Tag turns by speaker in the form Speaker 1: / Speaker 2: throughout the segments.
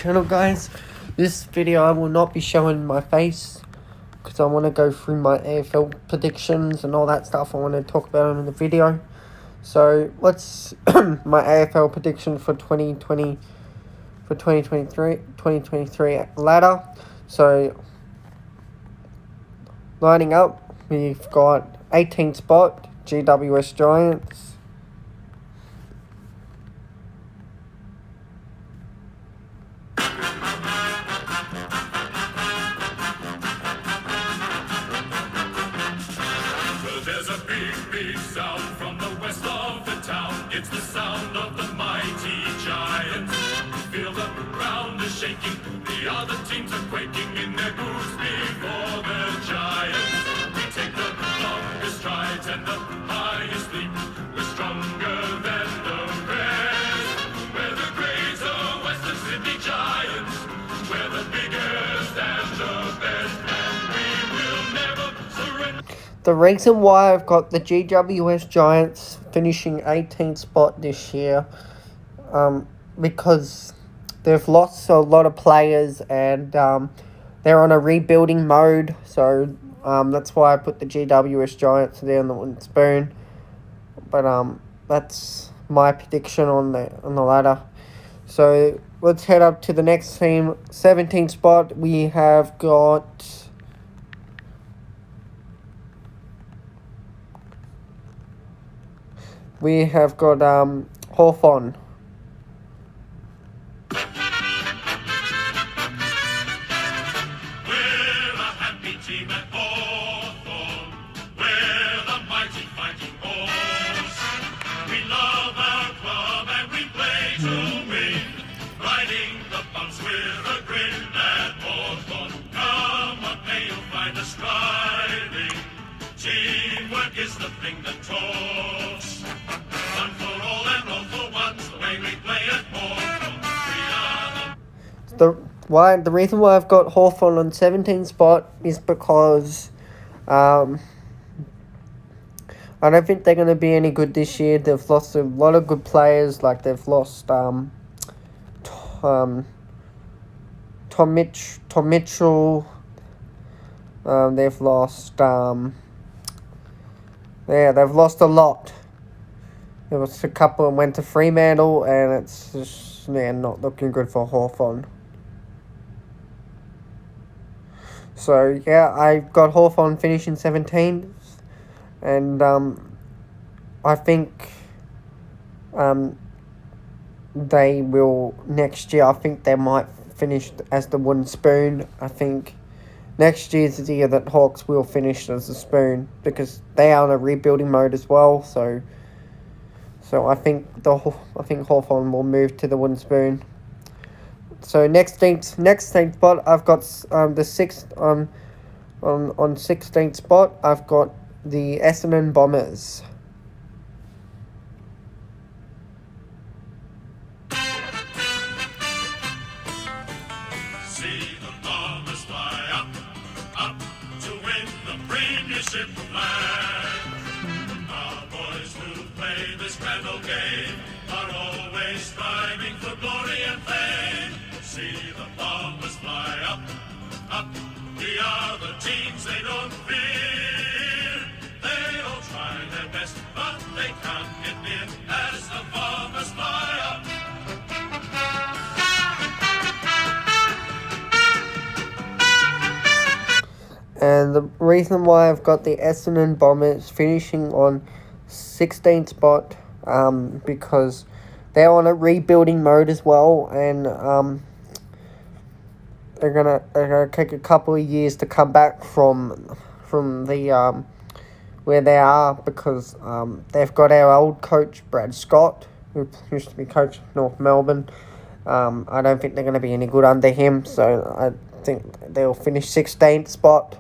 Speaker 1: Channel, guys. This video I will not be showing my face because I want to go through my AFL predictions and all that stuff. I want to talk about them in the video. So let's my AFL prediction for 2023 ladder. So lining up, we've got 18th spot GWS Giants.
Speaker 2: There's a big, big sound from the west of the town. It's the sound of the mighty Giants. Feel the ground is shaking. The other teams are quaking in their boots before the Giants. We take the longest strides and the highest leap. We're stronger than the rest. We're the greater Western Sydney Giants. We're the biggest and the best. And we will never surrender.
Speaker 1: The reason why I've got the GWS Giants finishing 18th spot this year, because they've lost a lot of players and they're on a rebuilding mode. So that's why I put the GWS Giants there on the wooden spoon. But that's my prediction on the ladder. So let's head up to the next team. 17th spot, we have got Hawthorn.
Speaker 2: We're a happy team at Hawthorn. We're the mighty fighting horse. We love our club and we play to win. Riding the bumps with a grin at Hawthorn. Come on, may you'll find us striving. Teamwork is the thing that talks. One for all and all for once. The way we play at Hawthorn. We are
Speaker 1: The reason why I've got Hawthorn on 17th spot is because I don't think they're going to be any good this year. They've lost a lot of good players. Like they've lost Tom Mitchell. They've lost they've lost a lot. There was a couple and went to Fremantle, and it's just not looking good for Hawthorn. So yeah, I've got Hawthorn finishing 17th, and I think they will next year. I think they might finish as the wooden spoon. I think next year's the year that Hawks will finish as the spoon because they are in a rebuilding mode as well. So I think Hawthorn will move to the wooden spoon. So next spot, I've got the sixth on 16th spot. I've got the Essendon Bombers.
Speaker 2: See the Bombers fly up, up to win the premiership flag. Our boys who play this grand old game are always striving for glory and fame. See the Bombers fly up, up. The other teams they don't fear. They all try their best, but they can't get near as the Bombers fly up.
Speaker 1: And the reason why I've got the Essendon Bombers finishing on 16th spot, because they're on a rebuilding mode as well, and they're gonna take a couple of years to come back from the where they are, because they've got our old coach Brad Scott, who used to be coach of North Melbourne. I don't think they're going to be any good under him, so I think they'll finish 16th spot.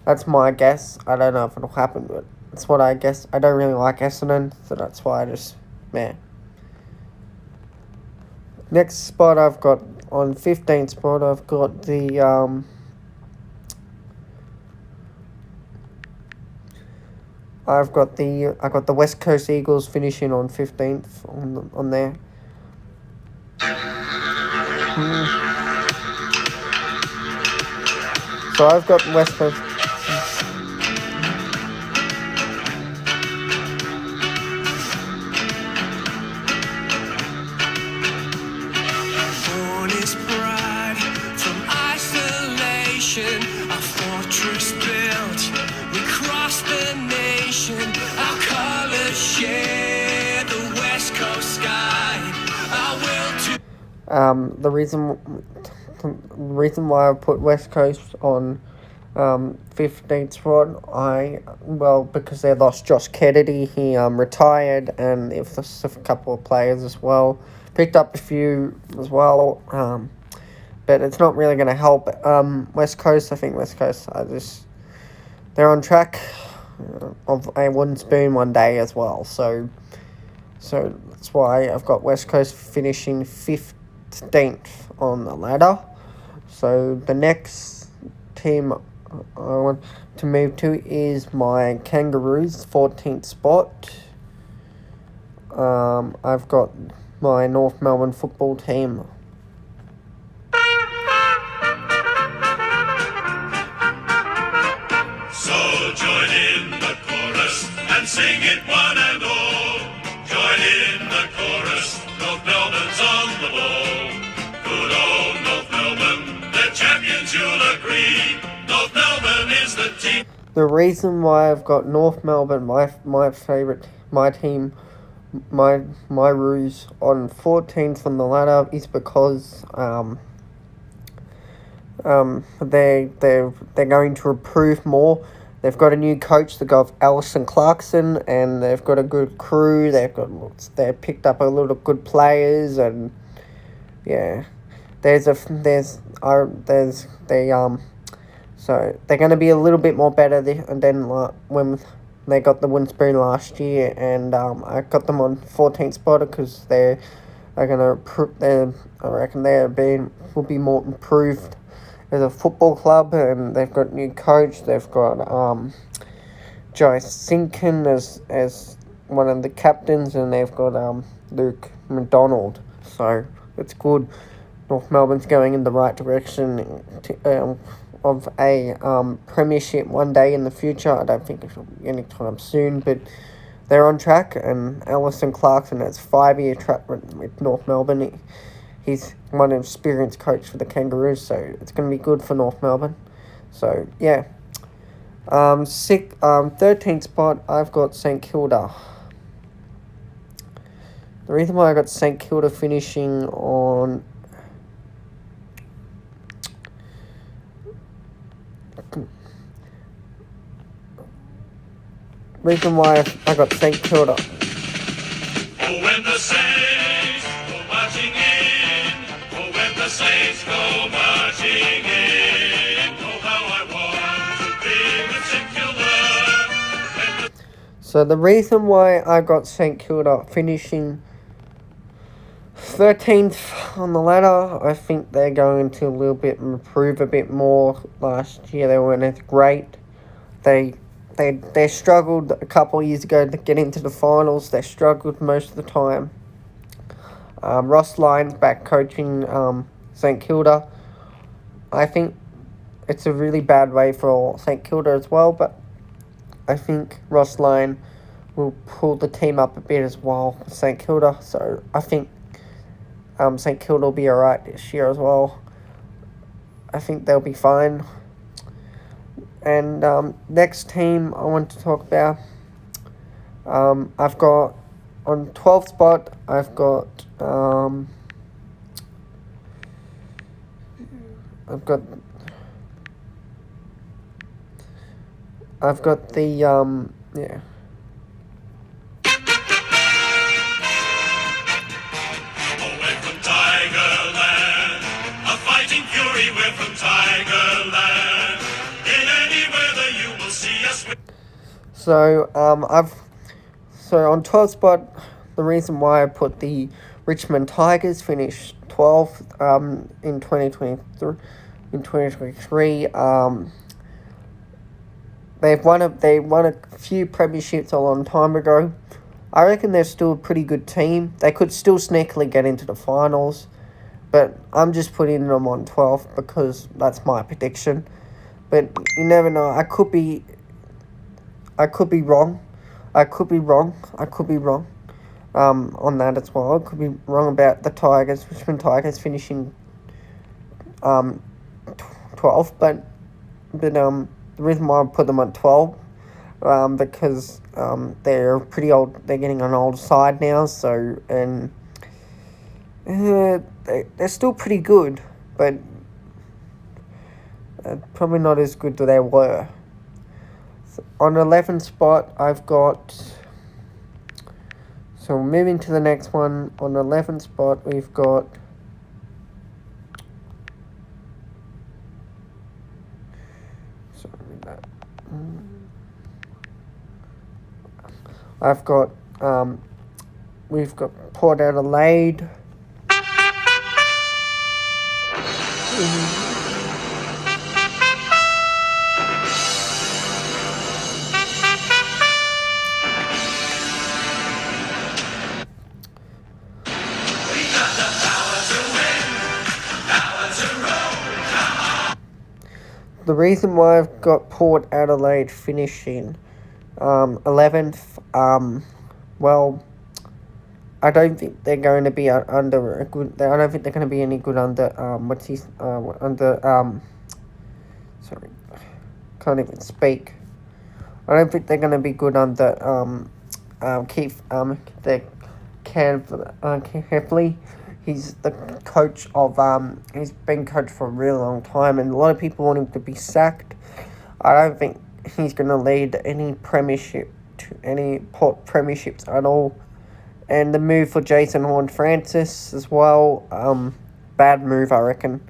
Speaker 1: That's my guess. I don't know if it'll happen, but that's what I guess. I don't really like Essendon, so that's why I just Next spot I've got on 15th spot. I've got the I got the West Coast Eagles finishing on 15th on there. So I've got West Coast.
Speaker 2: Born is pride from isolation, a fortress built. We cross the nation, our colors share the West Coast sky. Our will to
Speaker 1: The reason why I put West Coast on 15th spot, because they lost Josh Kennedy. He retired, and if there's a couple of players as well, picked up a few as well. But it's not really going to help. West Coast, I think West Coast they're on track of a wooden spoon one day as well. So that's why I've got West Coast finishing 15th on the ladder. So the next team I want to move to is my Kangaroos, 14th spot. I've got my North Melbourne football team.
Speaker 2: So join in the chorus and sing it one and all. Join in the chorus, North Melbourne's on the ball. Good old North Melbourne, they're champions, you'll agree. North Melbourne is the team.
Speaker 1: The reason why I've got North Melbourne, my favourite, my team, my Roos on 14th on the ladder is because they're going to improve more. They've got a new coach. They've got Alison Clarkson, and they've got a good crew. They've picked up a lot of good players, and yeah, so they're going to be a little bit more better than when they got the wooden spoon last year, and I got them on 14th spot because I reckon will be more improved as a football club, and they've got a new coach. They've got Joe Sinkin as one of the captains, and they've got Luke McDonald. So it's good. North Melbourne's going in the right direction of a premiership one day in the future. I don't think it'll be anytime soon, but they're on track. And Alison Clarkson has 5-year track with North Melbourne. He's one experienced coach for the Kangaroos, so it's going to be good for North Melbourne. So yeah, 13th spot I've got St Kilda. The reason why I got St Kilda finishing on reason why I got St Kilda.
Speaker 2: Oh, when the Saints go marching in. Oh, when the Saints go marching in. Oh, how I want to be with St Kilda.
Speaker 1: So the reason why I got St Kilda finishing 13th on the ladder, I think they're going to improve a bit more. Last year they weren't as great. They struggled a couple of years ago to get into the finals. They struggled most of the time. Ross Lyon's back coaching St Kilda. I think it's a really bad way for St Kilda as well, but I think Ross Lyon will pull the team up a bit as well for St Kilda. So I think St Kilda will be alright this year as well. I think they'll be fine. And next team I want to talk about, I've got on 12th spot, I've got the yeah.
Speaker 2: We're from Tigerland, a fighting fury. We're from Tigerland. In any weather you will see us.
Speaker 1: So on 12th spot, the reason why I put the Richmond Tigers finished 12th in 2023. They won a few premierships a long time ago. I reckon they're still a pretty good team. They could still sneakily get into the finals, but I'm just putting them on 12th because that's my prediction. but you never know. I could be wrong. I could be wrong. On that as well. I could be wrong about the Tigers, Richmond Tigers finishing 12th, but the reason why I put them on 12, because they're pretty old. They're getting an older side now, so and they're still pretty good, but probably not as good as they were. So on 11th spot, I've got. So moving to the next one, on 11th spot, we've got. I've got, we've got Port Adelaide. The reason why I've got Port Adelaide finishing 11th, well, I don't think they're going to be under a good. I don't think they're going to be any good under sorry, can't even speak. I don't think they're going to be good under Keith the Heffley. He's the coach of he's been coach for a really long time, and a lot of people want him to be sacked. I don't think he's going to lead any premiership to any Port premierships at all. And the move for Jason Horne-Francis as well, bad move, I reckon.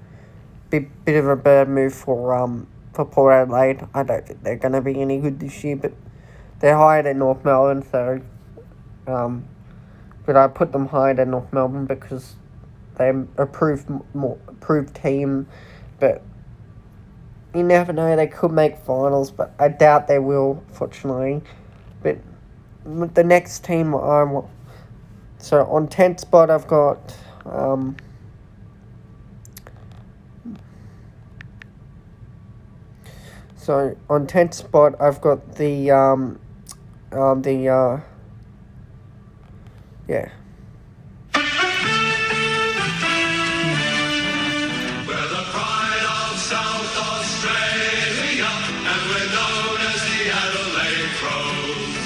Speaker 1: Bit of a bad move for Port Adelaide. I don't think they're going to be any good this year, but they're higher than North Melbourne, so but I put them higher than North Melbourne because they're approved team, but you never know, they could make finals, but I doubt they will, fortunately. But the next team so on 10th spot I've got so on 10th spot I've got the yeah.
Speaker 2: We're the pride of South Australia, and we're known as the Adelaide Crows.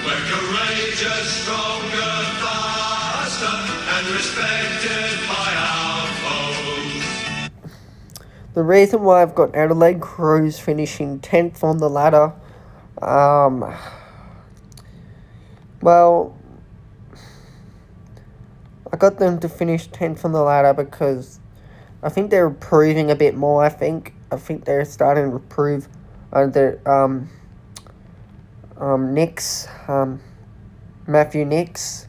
Speaker 2: We're courageous, stronger, faster, and respected by our foes.
Speaker 1: The reason why I've got Adelaide Crows finishing 10th on the ladder, well, I got them to finish 10th on the ladder because I think they're improving a bit more. I think they're starting to improve under Matthew Nix,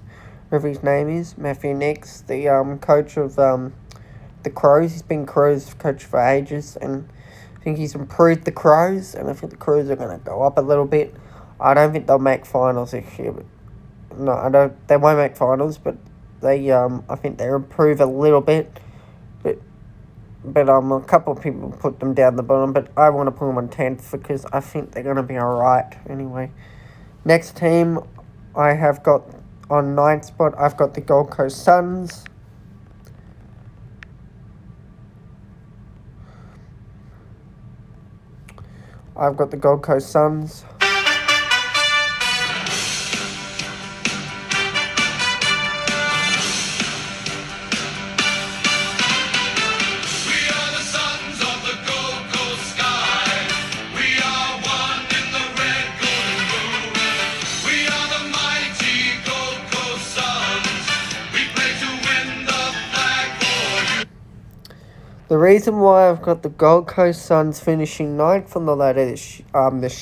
Speaker 1: whatever his name is, Matthew Nix, the coach of the Crows. He's been Crows coach for ages, and I think he's improved the Crows, and I think the Crows are going to go up a little bit. I don't think they'll make finals this year, but no, I don't. They won't make finals, but they I think they improve a little bit, but a couple of people put them down the bottom, but I want to put them on 10th because I think they're going to be alright anyway. Next team I have got on 9th spot, I've got the Gold Coast Suns. I've got the Gold Coast Suns. The reason why I've got the Gold Coast Suns finishing 9th on the ladder this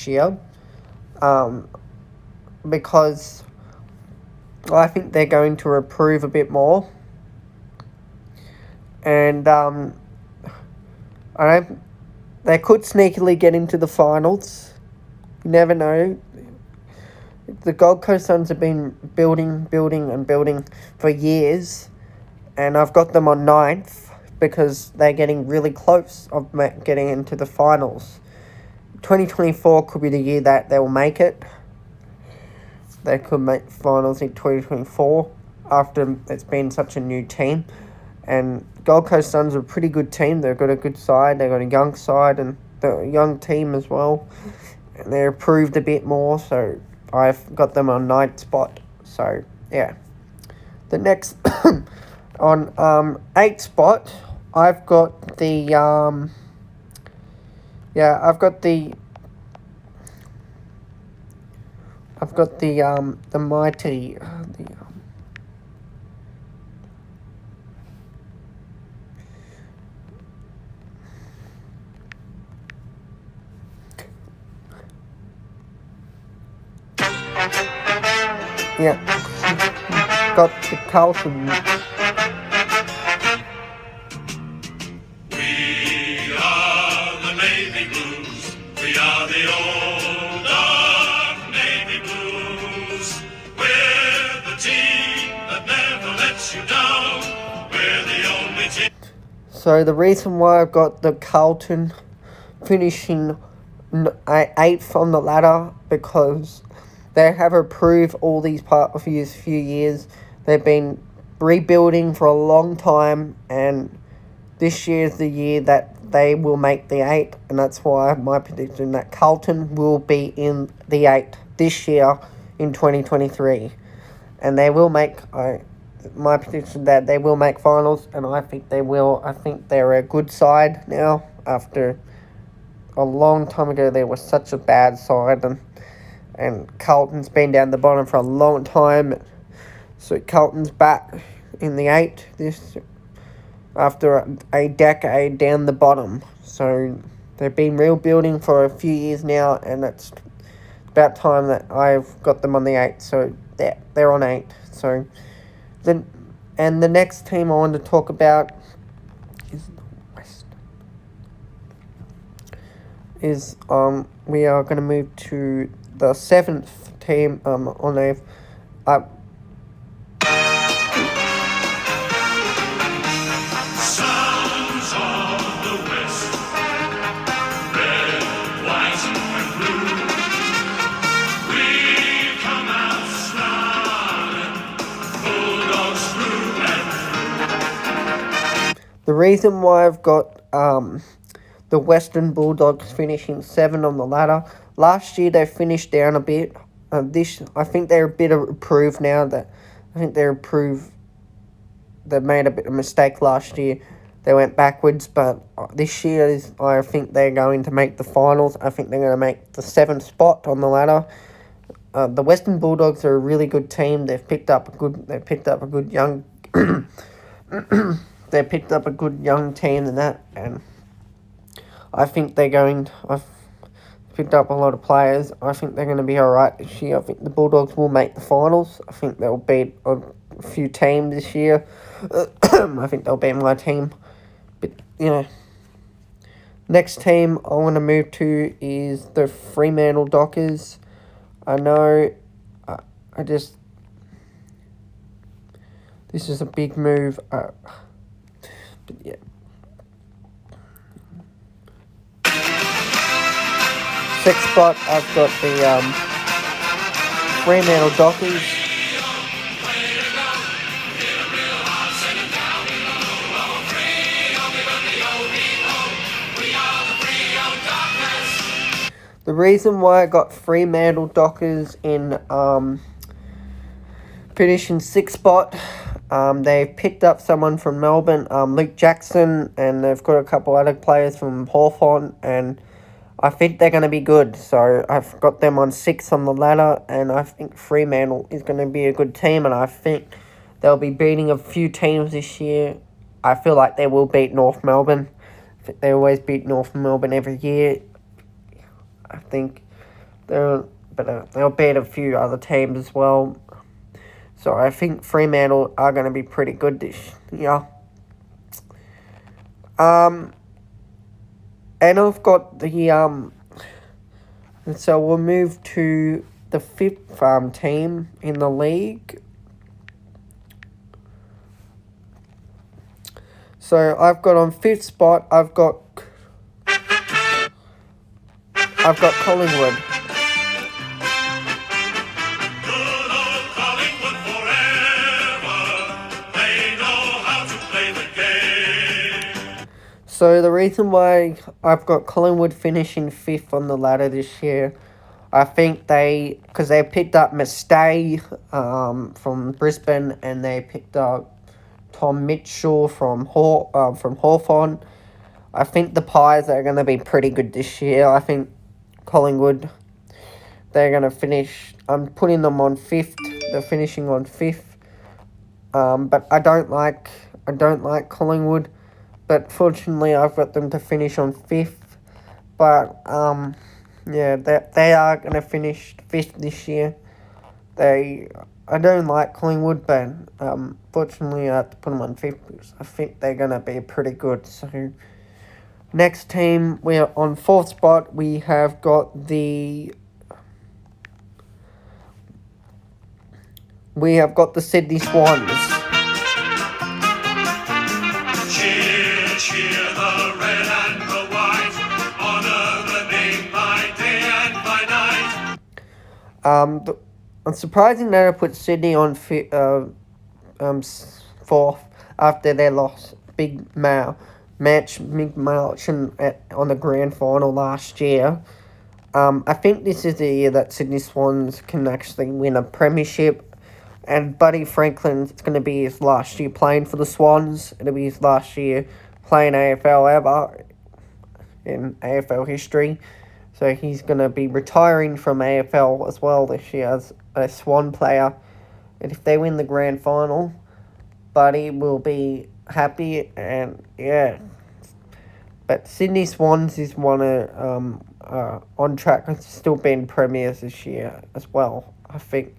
Speaker 1: year, because I think they're going to improve a bit more, and they could sneakily get into the finals. You never know. The Gold Coast Suns have been building for years, and I've got them on 9th. Because they're getting really close of getting into the finals. 2024 could be the year that they will make it. They could make finals in 2024 after it's been such a new team. And Gold Coast Suns are a pretty good team. They've got a good side. They've got a young side and a young team as well. And they're improved a bit more, so I've got them on 9th spot. So, yeah. The next, on 8th spot, I've got the, the mighty, got the Carlton.
Speaker 2: We are the Navy Blues. We are the old dark Navy Blues. We're the team that never lets you down. We're the only team.
Speaker 1: So the reason why I've got the Carlton finishing 8th on the ladder, because they have improved all these few years. They've been rebuilding for a long time, and this year is the year that they will make the 8, and that's why my prediction that Carlton will be in the 8 this year in 2023, and they will make my prediction that they will make finals, and I think they will. I think they're a good side now. After a long time ago, they were such a bad side, and Carlton's been down the bottom for a long time. So Carlton's back in the 8 this after a decade down the bottom. So they've been rebuilding for a few years now, and it's about time that I've got them on the 8. So they're on 8. So the next team I want to talk about is the West. We are going to move to the 7th team on a
Speaker 2: Sons of the West, red, white, and blue. We come out smiling, Bulldogs through and
Speaker 1: the reason why I've got the Western Bulldogs finishing 7 on the ladder. Last year they finished down a bit. I think they're a bit improved now. They made a bit of a mistake last year. They went backwards, but this year I think they're going to make the finals. I think they're going to make the 7th spot on the ladder. The Western Bulldogs are a really good team. They've picked up a good young they picked up a good young team and I think I've picked up a lot of players. I think they're going to be alright this year. I think the Bulldogs will make the finals. I think they'll beat a few teams this year. I think they'll beat my team. But, next team I want to move to is the Fremantle Dockers. I know, this is a big move. But yeah. 6th spot, I've got the Fremantle Dockers. The reason why I got Fremantle Dockers in finishing 6th spot, they've picked up someone from Melbourne, Luke Jackson, and they've got a couple other players from Hawthorn, and I think they're going to be good. So I've got them on 6 on the ladder, and I think Fremantle is going to be a good team, and I think they'll be beating a few teams this year. I feel like they will beat North Melbourne. They always beat North Melbourne every year. I think they'll beat a few other teams as well. So I think Fremantle are going to be pretty good this year. And I've got the so we'll move to the 5th team in the league. So I've got on 5th spot, I've got I've got Collingwood.
Speaker 2: Good old Collingwood forever. They know how to play the game.
Speaker 1: So the reason why I've got Collingwood finishing 5th on the ladder this year, I think because they picked up Mistay from Brisbane, and they picked up Tom Mitchell from Hawthorn. I think the Pies are going to be pretty good this year. I think Collingwood, they're going to finish. I'm putting them on 5th. They're finishing on 5th. But I don't like Collingwood. But fortunately, I've got them to finish on 5th. But yeah, they are going to finish 5th this year. I don't like Collingwood, but fortunately, I have to put them on 5th because I think they're going to be pretty good. So next team, we're on 4th spot. We have got the Sydney Swans.
Speaker 2: Cheer, cheer the red and the white. Honor the name by day and by night.
Speaker 1: It's surprising that I put Sydney on 4th after they lost Big March on the grand final last year. I think this is the year that Sydney Swans can actually win a premiership. And Buddy Franklin's going to be his last year playing for the Swans. It'll be his last year playing AFL ever in AFL history. So he's going to be retiring from AFL as well this year as a Swan player. And if they win the grand final, Buddy will be happy. And yeah. But Sydney Swans is one on track. It's still been premiers this year as well, I think.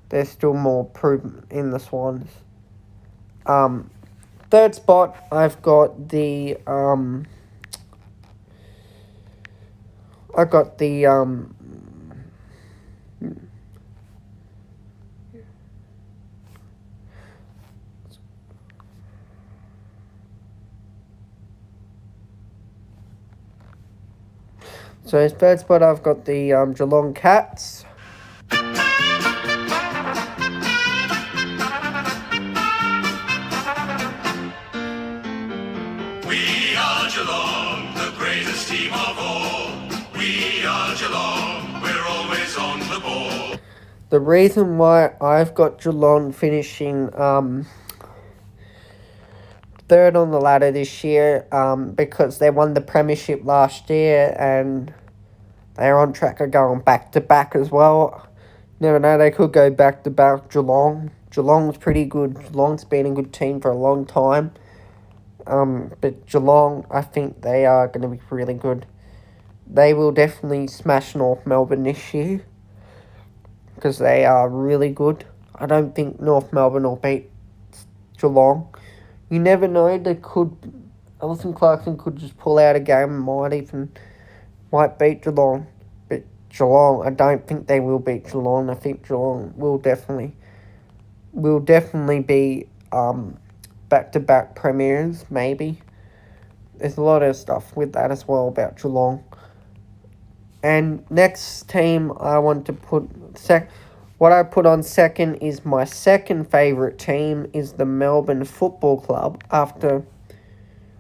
Speaker 1: There's still more improvement in the Swans. 3rd spot, I've got the So as 3rd spot, I've got the Geelong Cats.
Speaker 2: We are Geelong, the greatest team of all. We are Geelong, we're always on the ball.
Speaker 1: The reason why I've got Geelong finishing 3rd on the ladder this year, because they won the premiership last year and they're on track of going back to back as well. Never know, they could go back to back. Geelong's pretty good. Geelong's been a good team for a long time. But Geelong, I think they are going to be really good. They will definitely smash North Melbourne this year because they are really good. I don't think North Melbourne will beat Geelong. You never know, Alison Clarkson could just pull out a game and might beat Geelong. But Geelong, I don't think they will beat Geelong. I think Geelong will definitely be back-to-back premiers, maybe. There's a lot of stuff with that as well about Geelong. And next team I want to put what I put on second is my second favourite team is the Melbourne Football Club after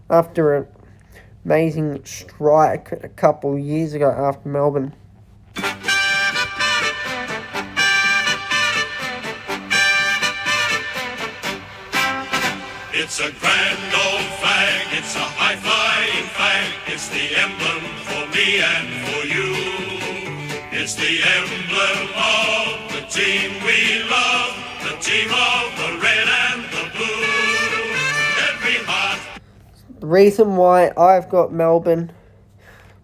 Speaker 1: an amazing strike a couple of years ago after Melbourne.
Speaker 2: It's a grand old flag, it's a high-flying flag. It's the emblem for me and for you. It's the emblem of the team we love, the team of the red and the blue. Every heart.
Speaker 1: The reason why I've got Melbourne,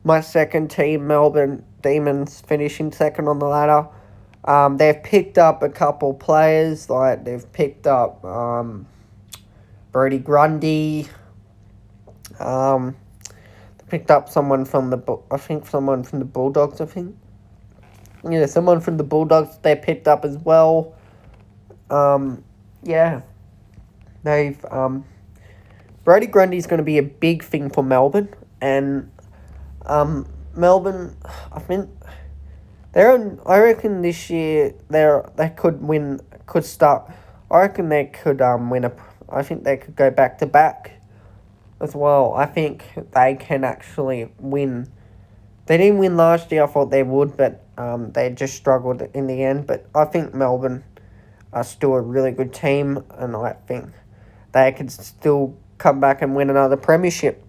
Speaker 1: my second team, Melbourne Demons, finishing second on the ladder. They've picked up a couple players, like they've picked up Brody Grundy. They picked up someone from the Bulldogs, I think. Yeah, someone from the Bulldogs they picked up as well. Yeah. They've Brody Grundy's going to be a big thing for Melbourne, and Melbourne, I think I reckon this year they could win. Could start. I reckon they could win a. I think they could go back to back, as well. I think they can actually win. They didn't win last year. I thought they would, but they just struggled in the end. But I think Melbourne are still a really good team, and I think they could still come back and win another premiership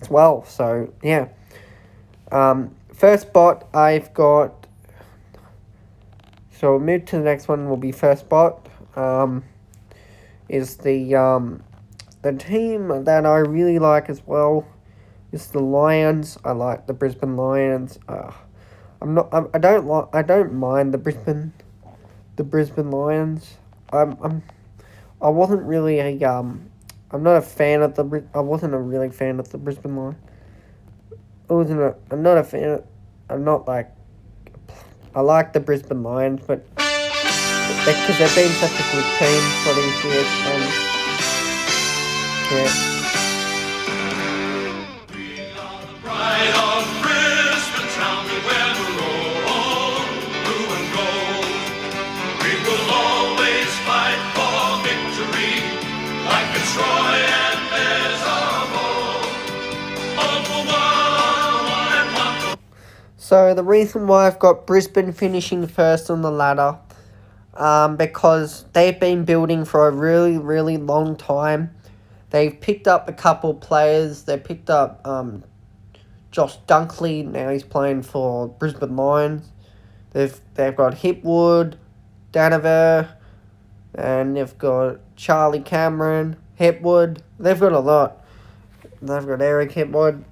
Speaker 1: as well. So yeah. First spot I've got. So we'll move to the next one. Will be first spot. Is the team that I really like as well. Is the Lions. I like the Brisbane Lions. I don't mind the Brisbane Lions. I wasn't really I'm not a fan of I wasn't a really fan of the Brisbane Lions. I'm not a fan. I'm not like. I like the Brisbane Lions, but because they've been such a good team for these years, and yeah.
Speaker 2: We are the pride of Brisbane town. We wear the roll, blue and gold. We will always fight for victory, like Fitzroy and there's our bow. All for one and one for.
Speaker 1: So the reason why I've got Brisbane finishing first on the ladder, because they've been building for a really, really long time. They've picked up a couple players. They picked up Josh Dunkley. Now he's playing for Brisbane Lions. They've got Hipwood, Danaver, and they've got Charlie Cameron, Hipwood. They've got a lot. They've got Eric Hipwood.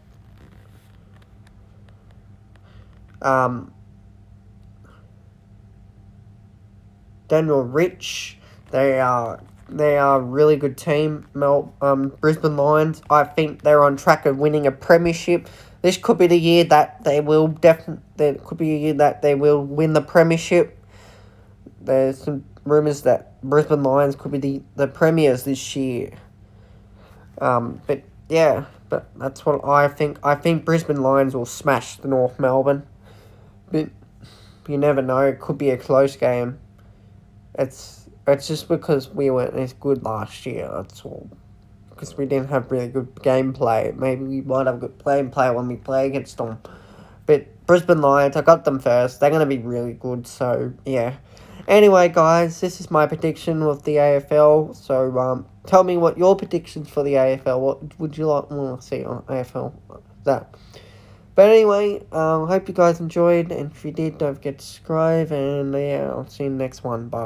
Speaker 1: Daniel Rich. They are a really good team. Brisbane Lions. I think they're on track of winning a premiership. This could be the year that they will There could be a year that they will win the premiership. There's some rumours that Brisbane Lions could be the premiers this year. But yeah, but that's what I think. I think Brisbane Lions will smash the North Melbourne. But you never know. It could be a close game. It's just because we weren't as good last year, that's all. Because we didn't have really good gameplay. Maybe we might have good gameplay when we play against them. But Brisbane Lions, I got them first. They're going to be really good, so yeah. Anyway, guys, this is my prediction of the AFL. So tell me what your predictions for the AFL. What would you like to see on AFL? That. But anyway, hope you guys enjoyed. And if you did, don't forget to subscribe. And yeah, I'll see you in the next one. Bye.